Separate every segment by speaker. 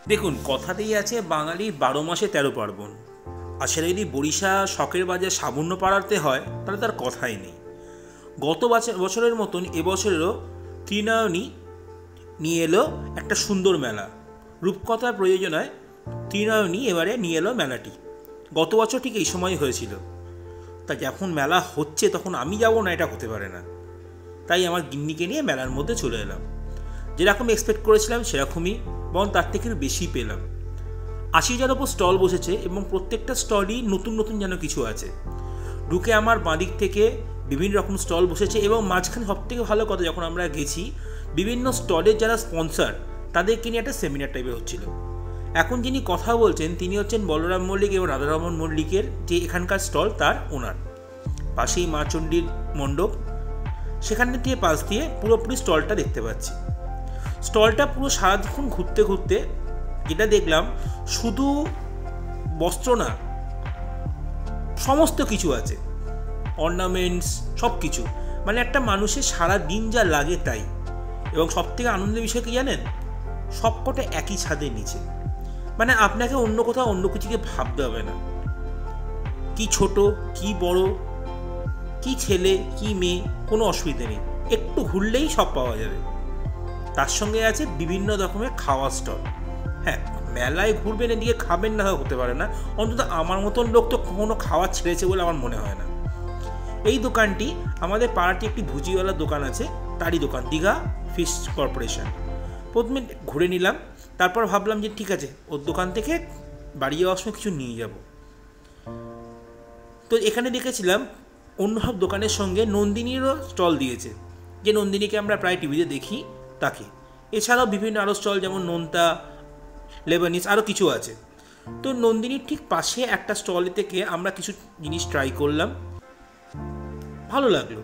Speaker 1: দেখুন, কথাতেই আছে বাঙালির 12 মাসে 13 পার্বণ। আসলে যদি বরিশা শখের বাজার সাবুন্য পাড়াতে হয় তাহলে তার কথাই নেই। গত বছরের মতন এবছরেরও ত্রিনয়নী নিয়ে এলো একটা সুন্দর মেলা। রূপকথার প্রয়োজনায় ত্রিনয়নী এবারে নিয়ে এলো মেলাটি। গত বছর ঠিক এই সময় হয়েছিল। তা যখন মেলা হচ্ছে তখন আমি যাব না, এটা হতে পারে না। তাই আমার গিন্নিকে নিয়ে মেলার মধ্যে চলে এলাম। যেরকম এক্সপেক্ট করেছিলাম সেরকমই, এবং তার থেকে বেশি পেলাম। 80টার ওপর স্টল বসেছে এবং প্রত্যেকটা স্টলই নতুন নতুন যেন কিছু আছে। ঢুকে আমার বাঁদিক থেকে বিভিন্ন রকম স্টল বসেছে, এবং মাঝখানে সবথেকে ভালো কথা, যখন আমরা গেছি বিভিন্ন স্টলের যারা স্পন্সর তাদেরকে নিয়ে একটা সেমিনার টাইপের হচ্ছিল। এখন যিনি কথা বলছেন তিনি হচ্ছেন বলরাম মল্লিক এবং রাধারমন মল্লিকের যে এখানকার স্টল তার ওনার। পাশেই মা চণ্ডীর মণ্ডপ, সেখানে দিয়ে পাশ দিয়ে পুরোপুরি স্টলটা দেখতে পাচ্ছি। স্টলটা পুরো সারাক্ষণ ঘুরতে ঘুরতে যেটা দেখলাম, শুধু বস্ত্র না, সমস্ত কিছু আছে, অর্নামেন্টস, সব কিছু। মানে একটা মানুষের সারা দিন যা লাগে তাই। এবং সবথেকে আনন্দের বিষয় কি জানেন, সবকটা একই ছাদের নিচে। মানে আপনাকে অন্য কোথাও অন্য কিছুকে ভাবতে হবে না। কি ছোট, কি বড়, কি ছেলে, কি মেয়ে, কোনো অসুবিধা নেই। একটু ঘুরলেই সব পাওয়া যাবে। তার সঙ্গে আছে বিভিন্ন রকমের খাওয়া স্টল। হ্যাঁ, মেলায় ঘুরবেন, এদিকে খাবেন না হতে পারে না, অন্তত আমার মতন লোক তো কখনো খাওয়া ছেড়েছে বলে আমার মনে হয় না। এই দোকানটি আমাদের পাড়াটি একটি ভুজিওয়ালার দোকান আছে, তারই দোকান, দীঘা ফিশ কর্পোরেশন। প্রথমে ঘুরে নিলাম, তারপর ভাবলাম যে ঠিক আছে, ওর দোকান থেকে বাড়ি যাওয়ার সময় কিছু নিয়ে যাব। তো এখানে দেখেছিলাম অন্য সব দোকানের সঙ্গে নন্দিনীরও স্টল দিয়েছে, যে নন্দিনীকে আমরা প্রায় টিভিতে দেখি তাকে। এছাড়াও বিভিন্ন আরও স্টল, যেমন নোনতা, লেবানিজ, আরও কিছু আছে। তো নন্দিনীর ঠিক পাশে একটা স্টল থেকে আমরা কিছু জিনিস ট্রাই করলাম, ভালো লাগলো।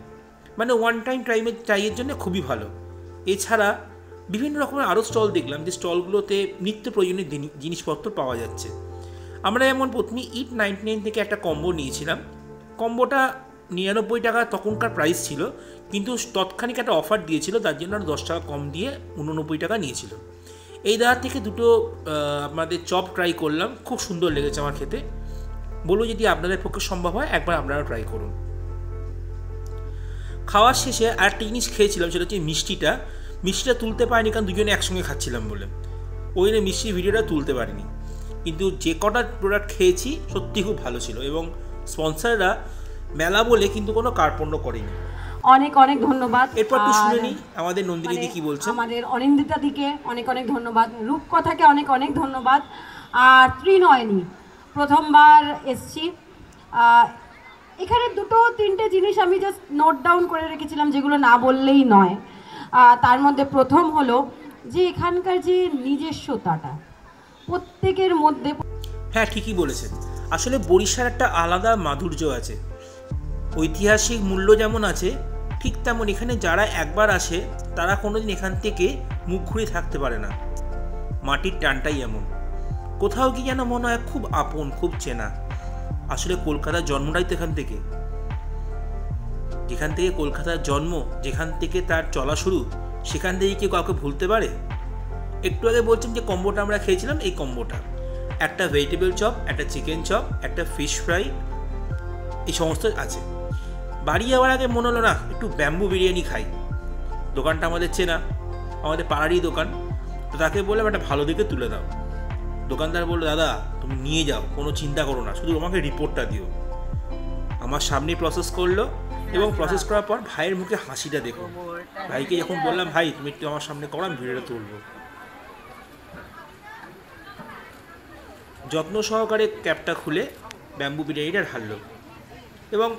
Speaker 1: মানে ওয়ান টাইম ট্রাইয়ের জন্য খুবই ভালো। এছাড়া বিভিন্ন রকমের আরও স্টল দেখলাম, যে স্টলগুলোতে নিত্য প্রয়োজনীয় জিনিসপত্র পাওয়া যাচ্ছে। আমরা যেমন প্রথমে ইট 99 থেকে একটা কম্বো নিয়েছিলাম। কম্বোটা 99 টাকা তখনকার প্রাইস ছিল, কিন্তু তৎক্ষণিক একটা অফার দিয়েছিল, তার জন্য আর 10 টাকা কম দিয়ে 89 টাকা নিয়েছিল। এই দাঁড়ার থেকে দুটো আমাদের চপ ট্রাই করলাম, খুব সুন্দর লেগেছে আমার খেতে। বলবো যদি আপনাদের পক্ষে সম্ভব হয় একবার আপনারা ট্রাই করুন। খাওয়ার শেষে আরেকটা জিনিস খেয়েছিলাম, সেটা হচ্ছে মিষ্টিটা তুলতে পারিনি, কারণ দুজনে একসঙ্গে খাচ্ছিলাম বলে ওই মিষ্টির ভিডিওটা তুলতে পারিনি। কিন্তু যে কটা প্রোডাক্ট খেয়েছি সত্যি খুব ভালো ছিল, এবং স্পন্সররা মেলা বলে কিন্তু কোনো কার্পণ্য করেনি।
Speaker 2: অনেক অনেক ধন্যবাদ।
Speaker 1: এরপর একটু শুনে নিই আমাদের নন্দিনী দি কি বলছেন।
Speaker 2: আমাদের অনিন্দিতা দিকে অনেক অনেক ধন্যবাদ, রূপকথাকে অনেক অনেক ধন্যবাদ, আর ত্রিনয়নী প্রথমবার এসছি। এখানে দুটো তিনটে জিনিস আমি জাস্ট নোট ডাউন করে রেখেছিলাম, যেগুলো না বললেই নয়। তার মধ্যে প্রথম হলো যে এখানকার যে নিজস্বতাটা প্রত্যেকের মধ্যে।
Speaker 1: হ্যাঁ, ঠিকই বলেছেন। আসলে বরিশার একটা আলাদা মাধুর্য আছে, ঐতিহাসিক মূল্য যেমন আছে, ঠিক তেমন এখানে যারা একবার আসে তারা কোনোদিন এখান থেকে মুখ ঘুরে থাকতে পারে না। মাটির টানটাই এমন, কোথাও কি যেন মনে হয় খুব আপন, খুব চেনা। আসলে কলকাতার জন্মটাই তো এখান থেকে। যেখান থেকে কলকাতার জন্ম, যেখান থেকে তার চলা শুরু, সেখান থেকে কেউ কাউকে ভুলতে পারে? একটু আগে বলছেন যে কম্বোটা আমরা খেয়েছিলাম, এই কম্বোটা একটা ভেজিটেবল চপ, একটা চিকেন চপ, একটা ফিশ ফ্রাই, এই সমস্ত আছে। বাড়ি যাওয়ার আগে মনে হলো না একটু ব্যাম্বু বিরিয়ানি খাই। দোকানটা আমাদের চেনা, আমাদের পাড়ারই দোকান। তো তাকে বললাম একটা ভালো দিকে তুলে দাও। দোকানদার বললো, দাদা তুমি নিয়ে যাও, কোনো চিন্তা করো না, শুধু আমাকে রিপোর্টটা দিও। আমার সামনেই প্রসেস করলো, এবং প্রসেস করার পর ভাইয়ের মুখে হাসিটা দেখো। ভাইকে যখন বললাম, ভাই তুমি একটু আমার সামনে করো, আমি ভিডিওটা তুলবো, যত্ন সহকারে ক্যাপটা খুলে ব্যাম্বু বিরিয়ানিটা ঢাললো। এবং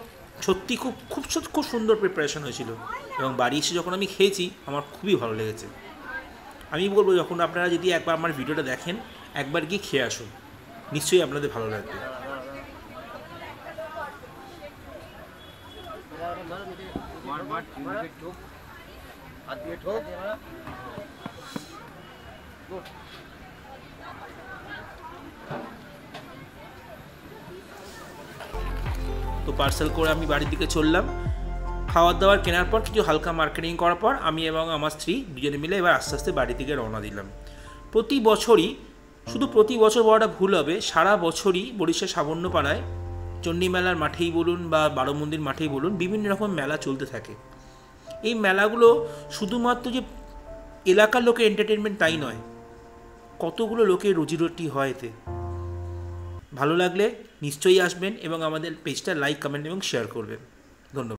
Speaker 1: সত্যি খুব খুব খুব সুন্দর প্রিপারেশন হয়েছিল, এবং বাড়ি এসে যখন আমি খেয়েছি আমার খুবই ভালো লেগেছে। আমি বলবো যখন আপনারা যদি একবার আমার ভিডিওটা দেখেন, একবার গিয়ে খেয়ে আসুন, নিশ্চয়ই আপনাদের ভালো লাগবে। তো পার্সেল করে আমি বাড়ির দিকে চললাম। খাওয়ার দাওয়ার কেনার পর, কিছু হালকা মার্কেটিং করার পর আমি এবং আমার স্ত্রী দুজনে মিলে এবার আস্তে আস্তে বাড়ি থেকে রওনা দিলাম। প্রতি বছরই শুধু প্রতি বছর বলাটা ভুল হবে, সারা বছরই বরিশা সাবর্ণপাড়ায় চণ্ডী মেলার মাঠেই বলুন বা বারো মন্দির মাঠেই বলুন, বিভিন্ন রকম মেলা চলতে থাকে। এই মেলাগুলো শুধুমাত্র যে এলাকার লোকের এন্টারটেনমেন্ট তাই নয়, কতগুলো লোকের রুজিরুটি হয় এতে। ভালো লাগলে নিশ্চয়ই আসবেন এবং আমাদের পেজটা লাইক, কমেন্ট এবং শেয়ার করবেন। ধন্যবাদ।